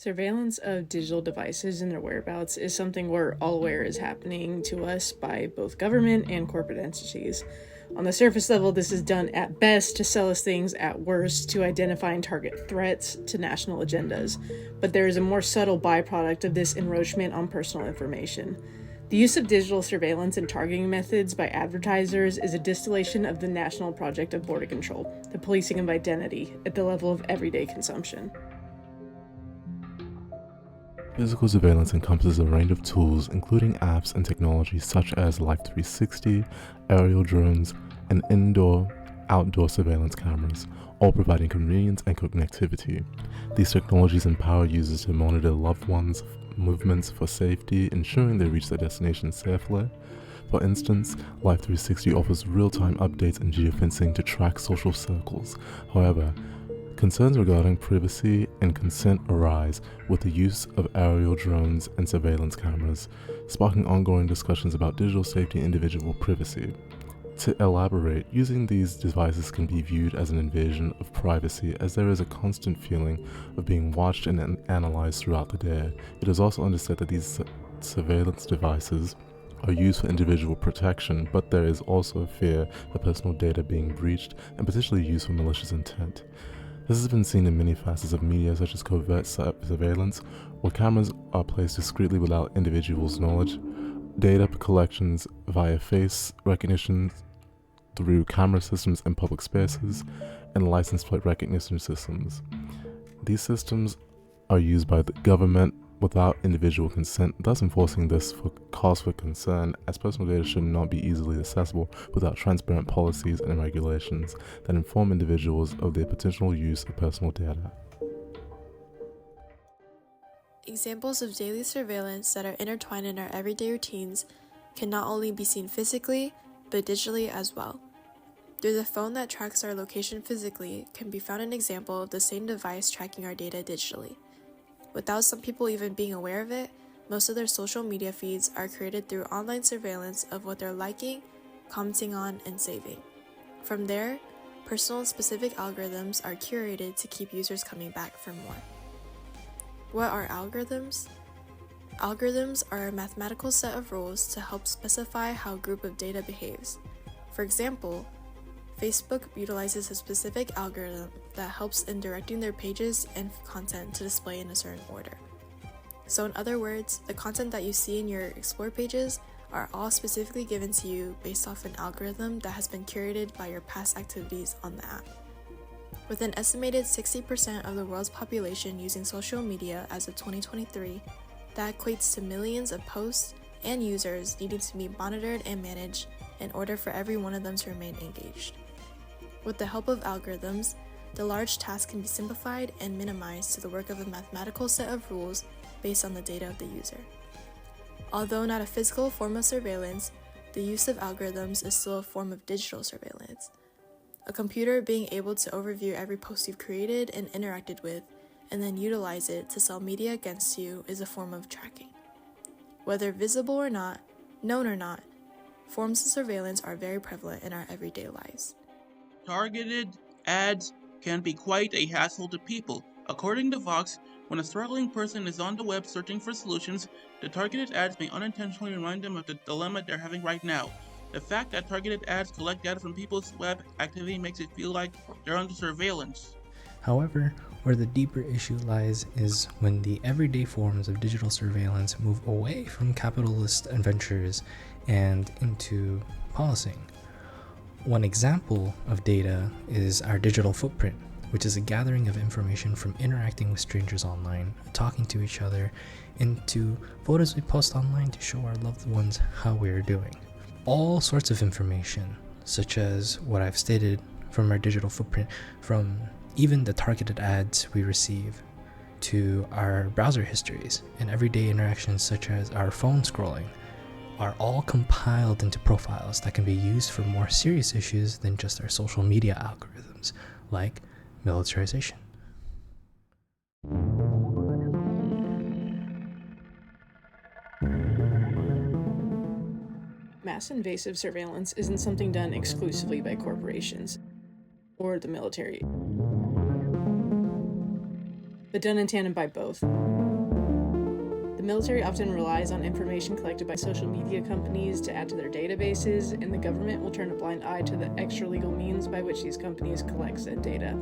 Surveillance of digital devices and their whereabouts is something we're all aware is happening to us by both government and corporate entities. On the surface level, this is done at best to sell us things, at worst to identify and target threats to national agendas. But there is a more subtle byproduct of this encroachment on personal information. The use of digital surveillance and targeting methods by advertisers is a distillation of the National Project of Border Control, the policing of identity, at the level of everyday consumption. Physical surveillance encompasses a range of tools, including apps and technologies such as Life360, aerial drones, and indoor-outdoor surveillance cameras, all providing convenience and connectivity. These technologies empower users to monitor loved ones' movements for safety, ensuring they reach their destination safely. For instance, Life360 offers real-time updates and geofencing to track social circles. However, concerns regarding privacy and consent arise with the use of aerial drones and surveillance cameras, sparking ongoing discussions about digital safety and individual privacy. To elaborate, using these devices can be viewed as an invasion of privacy, as there is a constant feeling of being watched and analyzed throughout the day. It is also understood that these surveillance devices are used for individual protection, but there is also a fear of personal data being breached and potentially used for malicious intent. This has been seen in many facets of media, such as covert surveillance, where cameras are placed discreetly without individuals' knowledge, data collections via face recognition through camera systems in public spaces, and license plate recognition systems. These systems are used by the government without individual consent, thus enforcing this for cause for concern, as personal data should not be easily accessible without transparent policies and regulations that inform individuals of the potential use of personal data. Examples of daily surveillance that are intertwined in our everyday routines can not only be seen physically, but digitally as well. Through the phone that tracks our location physically can be found an example of the same device tracking our data digitally. Without some people even being aware of it, most of their social media feeds are created through online surveillance of what they're liking, commenting on, and saving. From there, personal and specific algorithms are curated to keep users coming back for more. What are algorithms? Algorithms are a mathematical set of rules to help specify how a group of data behaves. For example, Facebook utilizes a specific algorithm that helps in directing their pages and content to display in a certain order. So in other words, the content that you see in your Explore pages are all specifically given to you based off an algorithm that has been curated by your past activities on the app. With an estimated 60% of the world's population using social media as of 2023, that equates to millions of posts and users needing to be monitored and managed in order for every one of them to remain engaged. With the help of algorithms, the large task can be simplified and minimized to the work of a mathematical set of rules based on the data of the user. Although not a physical form of surveillance, the use of algorithms is still a form of digital surveillance. A computer being able to overview every post you've created and interacted with, and then utilize it to sell media against you is a form of tracking. Whether visible or not, known or not, forms of surveillance are very prevalent in our everyday lives. Targeted ads can be quite a hassle to people. According to Vox, when a struggling person is on the web searching for solutions, the targeted ads may unintentionally remind them of the dilemma they're having right now. The fact that targeted ads collect data from people's web activity makes it feel like they're under surveillance. However, where the deeper issue lies is when the everyday forms of digital surveillance move away from capitalist adventures and into policing. One example of data is our digital footprint, which is a gathering of information from interacting with strangers online, talking to each other, into photos we post online to show our loved ones how we are doing. All sorts of information, such as what I've stated from our digital footprint, from even the targeted ads we receive, to our browser histories and everyday interactions such as our phone scrolling, are all compiled into profiles that can be used for more serious issues than just our social media algorithms, like militarization. Mass invasive surveillance isn't something done exclusively by corporations or the military, but done in tandem by both. military often relies on information collected by social media companies to add to their databases, and the government will turn a blind eye to the extra-legal means by which these companies collect said data.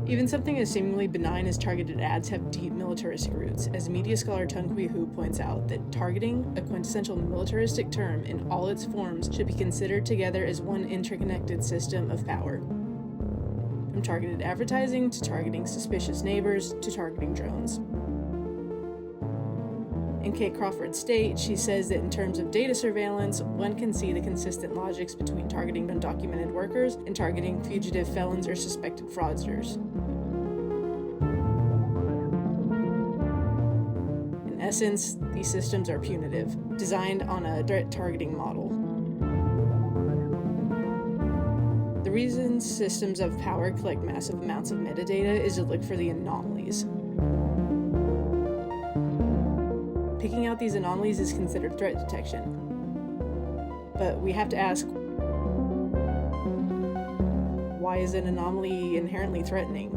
Even something as seemingly benign as targeted ads have deep militaristic roots, as media scholar Tung-Kwe Hu points out that targeting, a quintessential militaristic term in all its forms, should be considered together as one interconnected system of power. From targeted advertising to targeting suspicious neighbors to targeting drones. In Kate Crawford's State, she says that in terms of data surveillance, one can see the consistent logics between targeting undocumented workers and targeting fugitive felons or suspected fraudsters. In essence, these systems are punitive, designed on a threat targeting model. The reason systems of power collect massive amounts of metadata is to look for the anomalies. Picking out these anomalies is considered threat detection. But we have to ask, why is an anomaly inherently threatening?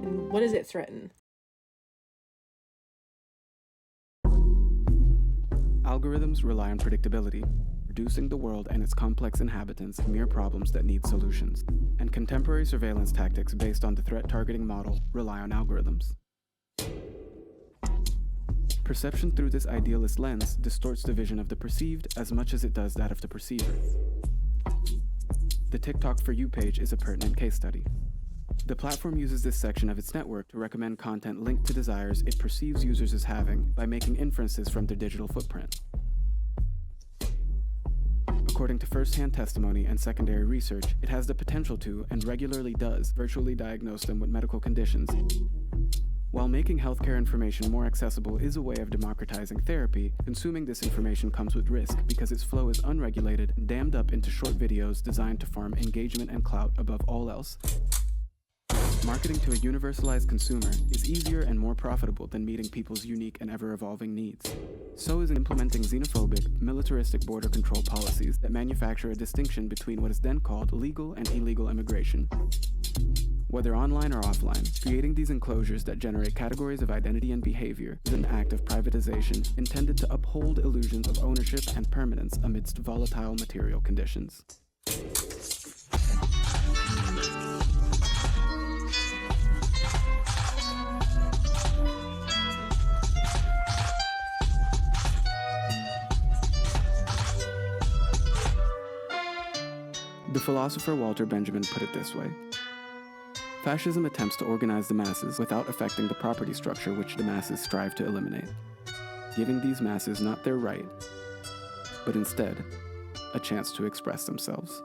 And what does it threaten? Algorithms rely on predictability, reducing the world and its complex inhabitants to mere problems that need solutions. And contemporary surveillance tactics based on the threat targeting model rely on algorithms. Perception through this idealist lens distorts the vision of the perceived as much as it does that of the perceiver. The TikTok For You page is a pertinent case study. The platform uses this section of its network to recommend content linked to desires it perceives users as having by making inferences from their digital footprint. According to first-hand testimony and secondary research, it has the potential to, and regularly does, virtually diagnose them with medical conditions. While making healthcare information more accessible is a way of democratizing therapy, consuming this information comes with risk because its flow is unregulated and dammed up into short videos designed to farm engagement and clout above all else. Marketing to a universalized consumer is easier and more profitable than meeting people's unique and ever-evolving needs. So is implementing xenophobic, militaristic border control policies that manufacture a distinction between what is then called legal and illegal immigration. Whether online or offline, creating these enclosures that generate categories of identity and behavior is an act of privatization intended to uphold illusions of ownership and permanence amidst volatile material conditions. The philosopher Walter Benjamin put it this way: fascism attempts to organize the masses without affecting the property structure which the masses strive to eliminate, giving these masses not their right, but instead, a chance to express themselves.